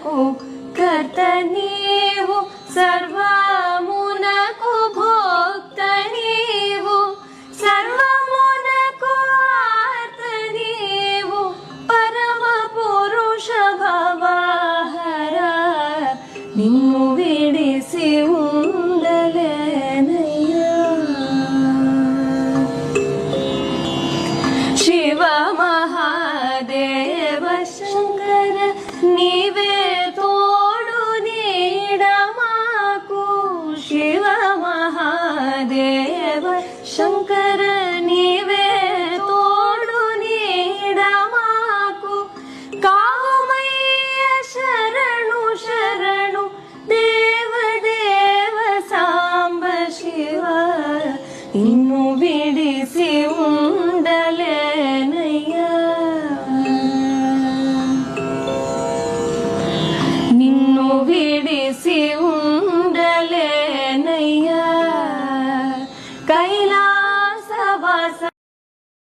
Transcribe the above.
सर्वमुनकु कर्त नीवु सर्वमुनकु भोक्त नीवु सर्वमुनकु आर्त नीवु परम पुरुष भवहरा निन्नु विडिसि उंडलेनय्या शिव महादेव शंकर नीवे तोडु नीड माकु शिव महादेव शंकर नीवे तोडु नीड माकु कामय्य शरणु शरणु देव देव सांब शिव इन्नु बिडिसि उंडलेनय्या निन्नु बिडिसि उंडलेनय्या कैलासवास